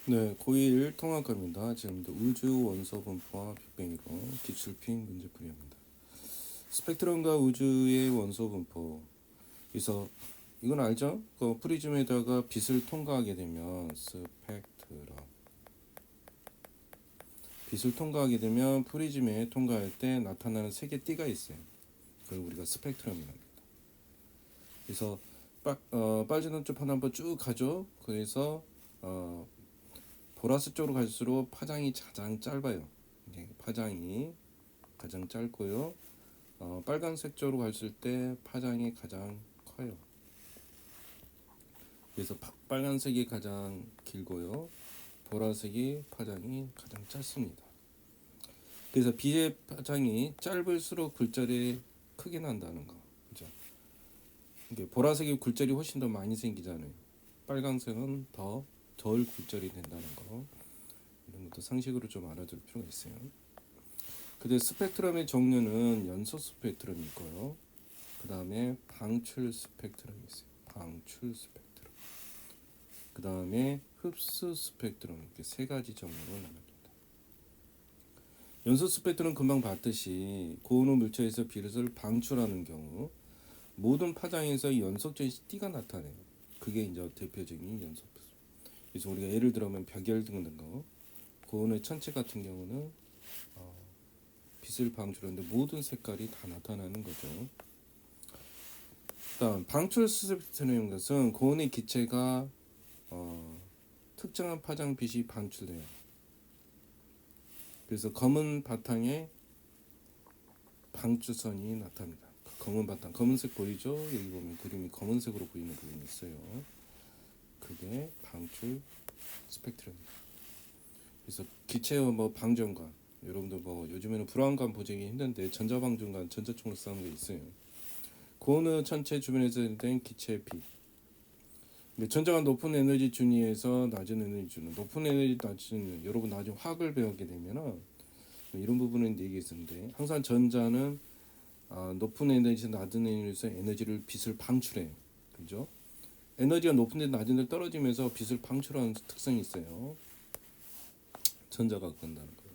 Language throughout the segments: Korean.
네, 고1 통합과입니다. 지금도 우주 원소 분포와 빅뱅 이론 기출핑 문제풀이입니다. 스펙트럼과 우주의 원소 분포. 그래서 이건 알죠? 그 프리즘에다가 빛을 통과하게 되면 빛을 통과하게 되면 프리즘에 통과할 때 나타나는 색의 띠가 있어요. 그걸 우리가 스펙트럼이라고 합니다. 그래서 빨주노 쪽 한번 쭉 가죠. 그래서 보라색 쪽으로 갈수록 파장이 가장 짧아요. 파장이 가장 짧고요. 빨간색 쪽으로 갔을 때 파장이 가장 커요. 그래서 빨간색이 가장 길고요. 보라색이 파장이 가장 짧습니다. 그래서 빛의 파장이 짧을수록 굴절이 크게 난다는 거. 그죠? 보라색이 굴절이 훨씬 더 많이 생기잖아요. 빨간색은 더 덜 굴절이 된다는 거. 이런 것도 상식으로 좀 알아둘 필요가 있어요. 근데 스펙트럼의 종류는 연소 스펙트럼이 있고요. 그 다음에 방출 스펙트럼이 있어요. 방출 스펙트럼. 그 다음에 흡수 스펙트럼. 이렇게 세 가지 종류로 나눕니다. 연소 스펙트럼 금방 봤듯이 고온의 물체에서 빛을 방출하는 경우 모든 파장에서 연속적인 띠가 나타나요. 그게 이제 대표적인 연소. 그래서 우리가 예를 들면 백열 등등 거 고온의 천체 같은 경우는 빛을 방출하는데 모든 색깔이 다 나타나는 거죠. 다음 방출 스펙트럼인 것은 고온의 기체가 특정한 파장 빛이 방출돼요. 그래서 검은 바탕에 방출선이 나타납니다. 검은 바탕, 검은색 보이죠? 여기 보면 그림이 검은색으로 보이는 부분이 있어요. 그게 방출 스펙트럼입니다. 그래서 기체와 방전관, 여러분들 요즘에는 불안감 보정이 힘든데 전자방전관, 전자총으로 싸우는 게 있어요. 고온의 천체 주변에서 된 기체의 빛. 전자가 높은 에너지 준위에서 낮은 에너지 준위, 높은 에너지 낮은 여러분 나중에 화학을 배우게 되면은 이런 부분은 얘기했었는데 항상 전자는 높은 에너지에서 낮은 에너지에서 에너지를 빛을 방출해요. 그죠? 에너지가 높은 데 낮은 데 떨어지면서 빛을 방출하는 특성이 있어요. 전자가 그런다는 거예요.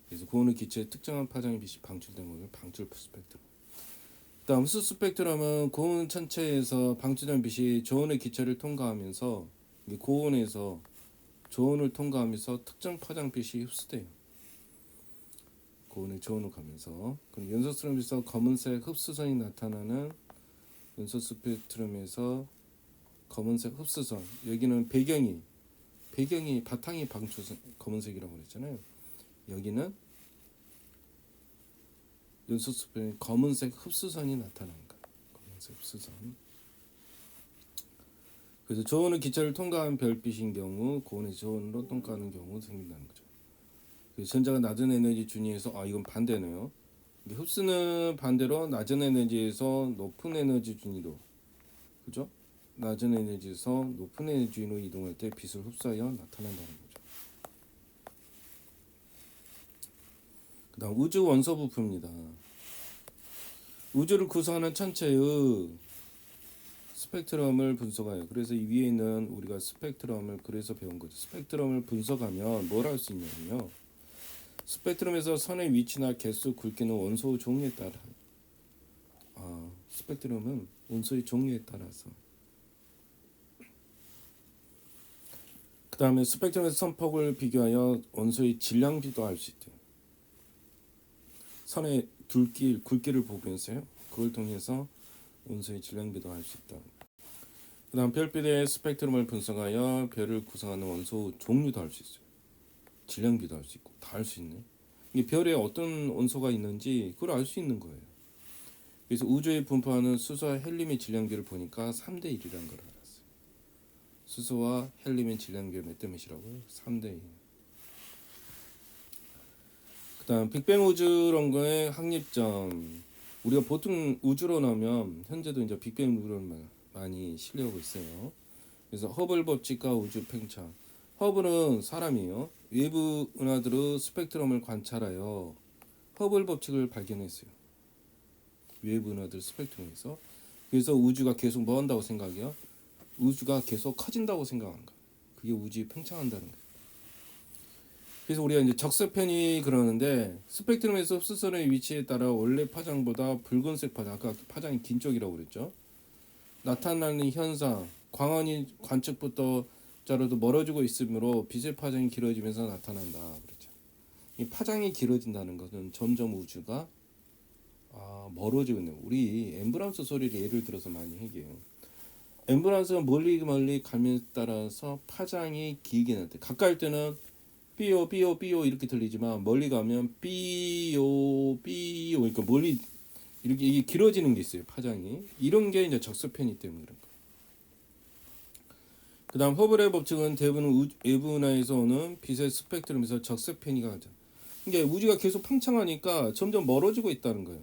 그래서 고온의 기체에 특정한 파장의 빛이 방출된 것을 방출 스펙트럼. 다음 흡수 스펙트럼은 고온 천체에서 방출된 빛이 저온의 기체를 통과하면서 고온에서 저온을 통과하면서 특정 파장 빛이 흡수돼요. 고온의 저온을 가면서 그럼 연소 스펙트럼에서 검은색 흡수선이 나타나는 연소 스펙트럼에서 검은색 흡수선, 여기는 배경이 바탕이 방출선 검은색이라고 그랬잖아요. 여기는 연소 스펙트럼 검은색 흡수선이 나타나는 거예요. 검은색 흡수선. 그래서 저온의 기체를 통과한 별빛인 경우 고온의 저온으로 통과하는 경우 생긴다는 거죠. 그래서 전자가 낮은 에너지 준위에서 이건 반대네요. 흡수는 반대로 낮은 에너지에서 높은 에너지 준위로, 그죠? 낮은 에너지에서 높은 에너지 준위로 이동할 때 빛을 흡수하여 나타난다는 거죠. 그다음 우주 원소 부품입니다. 우주를 구성하는 천체의 스펙트럼을 분석해요. 그래서 이 위에 있는 우리가 스펙트럼을 그래서 배운 거죠. 스펙트럼을 분석하면 뭘 할 수 있냐면요. 스펙트럼에서 선의 위치나 개수, 굵기는 원소 종류에 따라 스펙트럼은 원소의 종류에 따라서 그 다음에 스펙트럼에서 선폭을 비교하여 원소의 질량 비교할 수 있대요. 선의 굵기를 보면서요. 그걸 통해서 원소의 질량 비교할 수 있다. 그 다음 별빛의 스펙트럼을 분석하여 별을 구성하는 원소 종류도 알 수 있어요. 질량비도 할 수 있고 다 할 수 있네. 이게 별에 어떤 원소가 있는지 그걸 알 수 있는 거예요. 그래서 우주에 분포하는 수소와 헬륨의 질량비를 보니까 3대 1이라는 걸 알았어요. 수소와 헬륨의 질량비가 몇 대 몇이라고요? 3대 1. 그 다음 빅뱅 우주론의 확립점. 우리가 보통 우주로 나오면 현재도 이제 빅뱅 우주론 많이 실려오고 있어요. 그래서 허블 법칙과 우주 팽창. 허블은 사람이에요. 외부 은하들의 스펙트럼을 관찰하여 허블 법칙을 발견했어요. 외부 은하들 스펙트럼에서. 그래서 우주가 계속 뭐한다고 생각해요? 우주가 계속 커진다고 생각하는 거예요. 그게 우주에 팽창한다는 거예요. 그래서 우리가 이제 적세편이 그러는데 스펙트럼에서 흡수선의 위치에 따라 원래 파장보다 붉은색 파장, 아까 파장이 긴 쪽이라고 그랬죠. 나타나는 현상, 광원이 관측부터 자로도 멀어지고 있으므로 빛의 파장이 길어지면서 나타난다 그랬죠. 이 파장이 길어진다는 것은 점점 우주가 멀어지고 있는. 우리 앰뷸런스 소리를 예를 들어서 많이 얘기해요. 앰뷸런스가 멀리 가면에 따라서 파장이 길게 날 때, 가까울 때는 삐요 삐요 삐요 이렇게 들리지만 멀리 가면 삐요 삐요, 그러니까 멀리 이렇게 이게 길어지는 게 있어요. 파장이. 이런 게 이제 적세편이 때문에 그런 거. 그다음 허블의 법칙은 대부분 외부 은하에서 오는 빛의 스펙트럼에서 적세편이가 하죠. 그러니까 우주가 계속 팽창하니까 점점 멀어지고 있다는 거예요.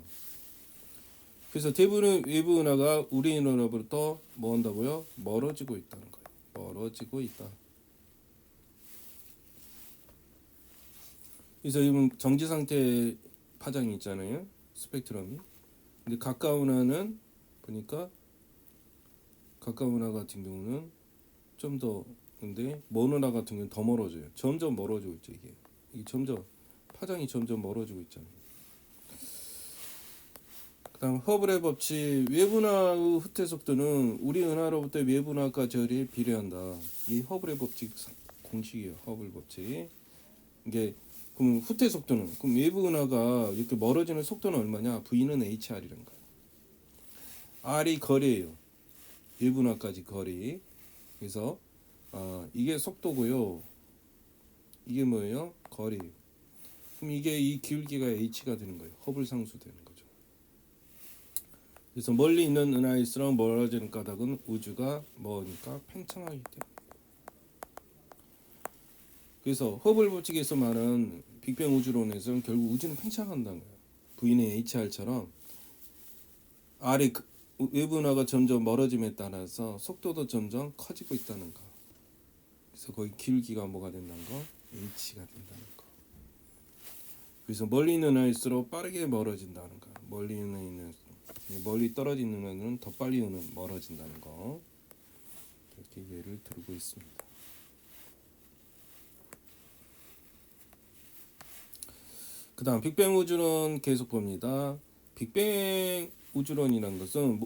그래서 대부분의 외부 은하가 우리 은하로부터 뭐 한다고요? 멀어지고 있다는 거예요. 멀어지고 있다. 그래서 이건 정지 상태 파장이 있잖아요. 스펙트럼이. 근데 가까운 은하는 보니까 가까운 은하 같은 경우는 좀 더, 근데 먼 은하 같은 경우는 더 멀어져요. 점점 멀어지고 있죠. 이게 점점 파장이 점점 멀어지고 있잖아요. 그다음 허블의 법칙, 외부 은하의 후퇴 속도는 우리 은하로부터 외부 은하까지 비례한다. 이 허블의 법칙 공식이에요. 허블 법칙. 이게 그럼 후퇴 속도는, 그럼 외부 은하가 이렇게 멀어지는 속도는 얼마냐? V는 HR이란 거예요. R이 거리예요. 외부 은하까지 거리. 그래서 이게 속도고요. 이게 뭐예요? 거리. 그럼 이게 이 기울기가 H가 되는 거예요. 허블 상수 되는 거죠. 그래서 멀리 있는 은하일수록 멀어지는 까닭은 우주가 뭐니까 팽창하기 때문에. 그래서 허블 법칙에서 말하는 빅뱅 우주론에서는 결국 우주는 팽창한다는 거예요. V는 HR처럼 R이 외부 은하가 점점 멀어짐에 따라서 속도도 점점 커지고 있다는 거. 그래서 거기 기울기가 뭐가 된다는 거? H가 된다는 거. 그래서 멀리 있는 은하일수록 빠르게 멀어진다는 거. 멀리 떨어지는 은하는 더 빨리 멀어진다는 거. 이렇게 예를 들고 있습니다. 그 다음 빅뱅 우주론 계속 봅니다. 빅뱅 우주론이라는 것은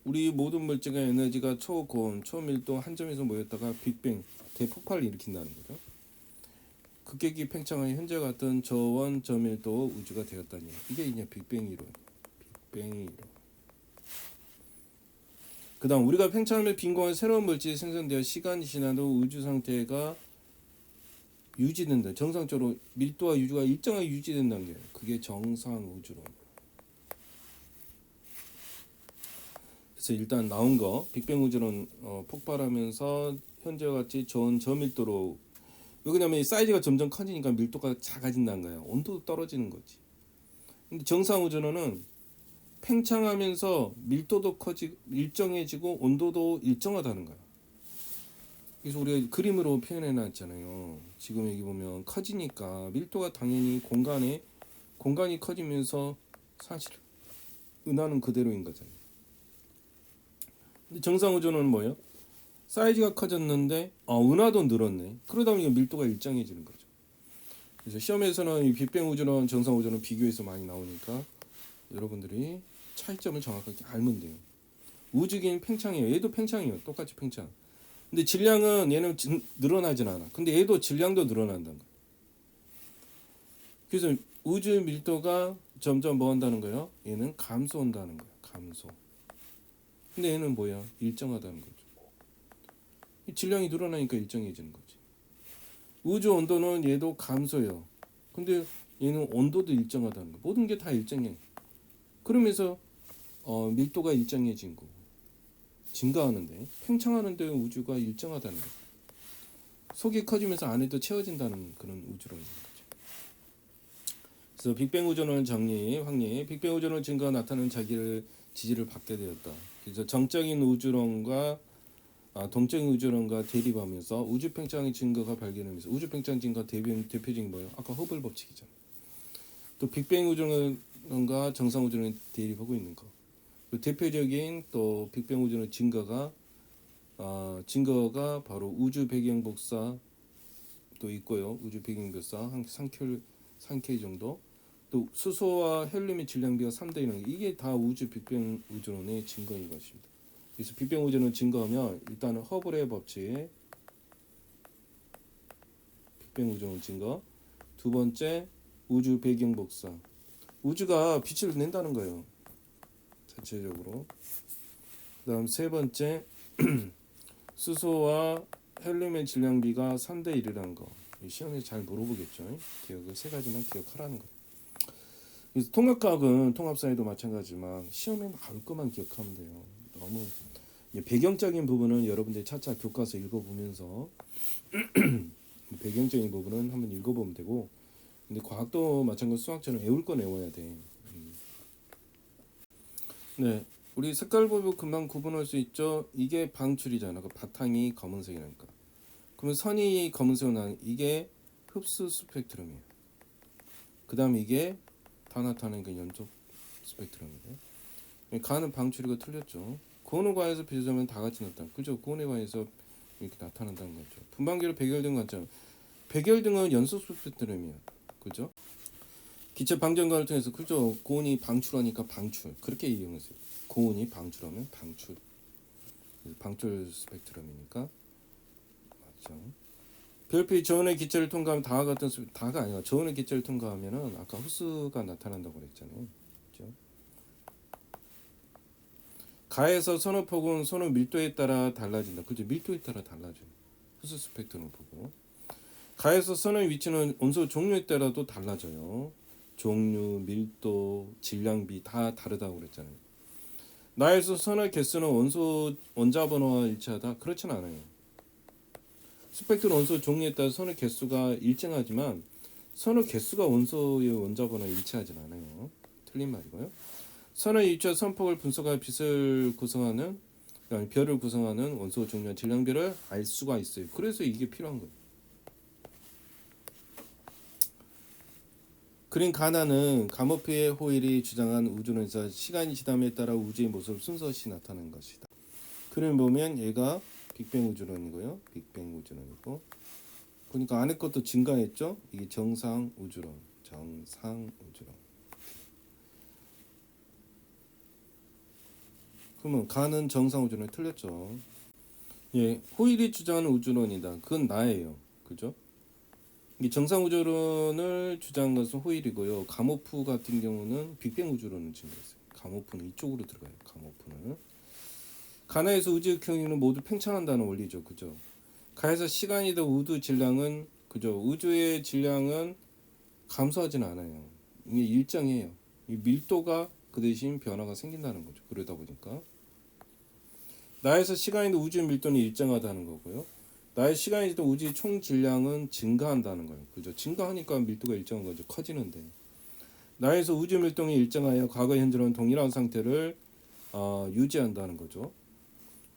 우리 모든 물질의 에너지가 초고온, 초밀도 한 점에서 모였다가 빅뱅, 대폭발을 일으킨다는 거죠. 극계기 팽창의 현재 같은 저원, 저밀도 우주가 되었다니. 이게 이제 빅뱅 이론. 빅뱅 이론. 그 다음 우리가 팽창하며 빈 공간 새로운 물질이 생성되어 시간이 지나도 우주 상태가 유지된다. 정상적으로 밀도와 유주가 일정하게 유지된다는 게 그게 정상 우주론. 그래서 일단 나온 거 빅뱅 우주론 폭발하면서 현재와 같이 저온 저밀도로, 왜냐면 사이즈가 점점 커지니까 밀도가 작아진다는 거예요. 온도도 떨어지는 거지. 근데 정상 우주론은 팽창하면서 밀도도 커지고 일정해지고 온도도 일정하다는 거야. 그래서 우리가 그림으로 표현해 놨잖아요. 지금 여기 보면 커지니까 밀도가 당연히 공간이 커지면서 사실 은하는 그대로인 거잖아요. 근데 정상 우주는 뭐예요? 사이즈가 커졌는데 은하도 늘었네. 그러다 보니까 밀도가 일정해지는 거죠. 그래서 시험에서는 이 빅뱅 우주론, 정상 우주론 비교해서 많이 나오니까 여러분들이 차이점을 정확하게 알면 돼요. 우주긴 팽창이에요. 얘도 팽창이에요. 똑같이 팽창. 근데 질량은 얘는 늘어나진 않아. 근데 얘도 질량도 늘어난다는 거예요. 그래서 우주 밀도가 점점 뭐 한다는 거예요? 얘는 감소한다는 거예요. 감소. 근데 얘는 뭐야? 일정하다는 거죠. 질량이 늘어나니까 일정해지는 거지. 우주 온도는 얘도 감소해요. 근데 얘는 온도도 일정하다는 거. 모든 게 다 일정해. 그러면서 밀도가 일정해진 거고 증가하는데, 팽창하는데 우주가 일정하다는 거. 속이 커지면서 안에도 채워진다는 그런 우주론인 거죠. 그래서 빅뱅 우주론 확리. 빅뱅 우주론 증거가 나타나는 자기를 지지를 받게 되었다. 그래서 정적인 우주론과 동적인 우주론과 대립하면서 우주 팽창의 증거가 발견하면서, 우주 팽창 증거 대표적인 뭐예요? 아까 허블 법칙이잖아요. 또 빅뱅 우주론과 정상 우주론이 대립하고 있는 거. 그 대표적인 또 빅뱅 우주론 증거가 증거가 바로 우주 배경 복사도 있고요. 우주 배경 복사 한 3K 정도. 또 수소와 헬륨의 질량비가 3대 1은 이게 다 우주 빅뱅 우주론의 증거인 것입니다. 그래서 빅뱅 우주론 증거하면 일단은 허블의 법칙, 빅뱅 우주론 증거. 두 번째 우주 배경 복사. 우주가 빛을 낸다는 거예요. 자체적으로. 그다음 세 번째 수소와 헬륨의 질량비가 3대 1이라는 거. 시험에 잘 물어보겠죠. 기억을 세 가지만 기억하라는 거. 그래서 통합과학은 통합사회도 마찬가지지만 시험에 나올 것만 기억하면 돼요. 너무 배경적인 부분은 여러분들이 차차 교과서 읽어보면서 배경적인 부분은 한번 읽어보면 되고, 근데 과학도 마찬가지 수학처럼 외울 건 외워야 돼. 네, 우리 색깔 보고 금방 구분할 수 있죠. 이게 방출이잖아. 그 바탕이 검은색이니까. 그러면 선이 검은색으로 나는 이게 흡수 스펙트럼이에요. 그 다음 이게 다 나타나는 그 연속 스펙트럼이에요. 가는 방출이가 틀렸죠. 고온의 과에서 비교하면 다 같이 나타나. 그죠? 고온의 과에서 이렇게 나타난다는 거죠. 분방기로 백열등 관점. 백열등은 연속 스펙트럼이에요. 그죠? 기체 방전관을 통해서 그죠? 고온이 방출하니까 방출. 그렇게 이용했어요. 고온이 방출하면 방출. 방출 스펙트럼이니까 맞죠? 별빛 저온의 기체를 통과하면 다와 같은 다가 아니라 저온의 기체를 통과하면은 아까 흡수가 나타난다고 그랬잖아요. 그죠? 가에서 선호폭은 선호 밀도에 따라 달라진다. 그죠? 밀도에 따라 달라져요. 흡수 스펙트럼 보고. 가에서 선의 위치는 원소 종류에 따라도 달라져요. 종류, 밀도, 질량비 다 다르다고 그랬잖아요. 나에서 선의 개수는 원소 원자 번호와 일치하다? 그렇진 않아요. 스펙트럼 원소 종류에 따라 선의 개수가 일정하지만 선의 개수가 원소의 원자 번호와 일치하진 않아요. 틀린 말이고요. 선의 위치와 선폭을 분석하여 빛을 구성하는, 그러니까 별을 구성하는 원소 종류와 질량비를 알 수가 있어요. 그래서 이게 필요한 거예요. 그린 가나는 가모프의 호일이 주장한 우주론에서 시간이 지남에 따라 우주의 모습을 순서시 나타내는 것이다. 그림 보면 얘가 빅뱅 우주론이고요. 빅뱅 우주론이고. 그러니까 안에 것도 증가했죠. 이게 정상 우주론. 정상 우주론. 그러면 가는 정상 우주론이 틀렸죠. 예, 호일이 주장하는 우주론이다. 그건 나예요. 그죠? 이 정상 우주론을 주장한 것은 호일이고요. 가모프 같은 경우는 빅뱅 우주론을 증거했어요. 가모프는 이쪽으로 들어가요. 가모프는 가나에서 우주의 경우는 모두 팽창한다는 원리죠. 그죠? 가에서 시간이든 우주 질량은 그죠? 우주의 질량은 감소하진 않아요. 이게 일정해요. 이 밀도가 그 대신 변화가 생긴다는 거죠. 그러다 보니까 나에서 시간이든 우주의 밀도는 일정하다는 거고요. 나의 시간이든 우주의 총 질량은 증가한다는 거예요. 그죠? 증가하니까 밀도가 일정한 거죠. 커지는데. 나에서 우주 밀동이 일정하여 과거 현재로는 동일한 상태를 유지한다는 거죠.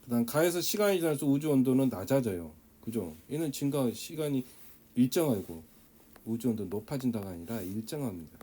그다음 가에서 시간이 지날수록 우주 온도는 낮아져요. 그죠? 얘는 증가 시간이 일정하고 우주 온도 높아진다가 아니라 일정합니다.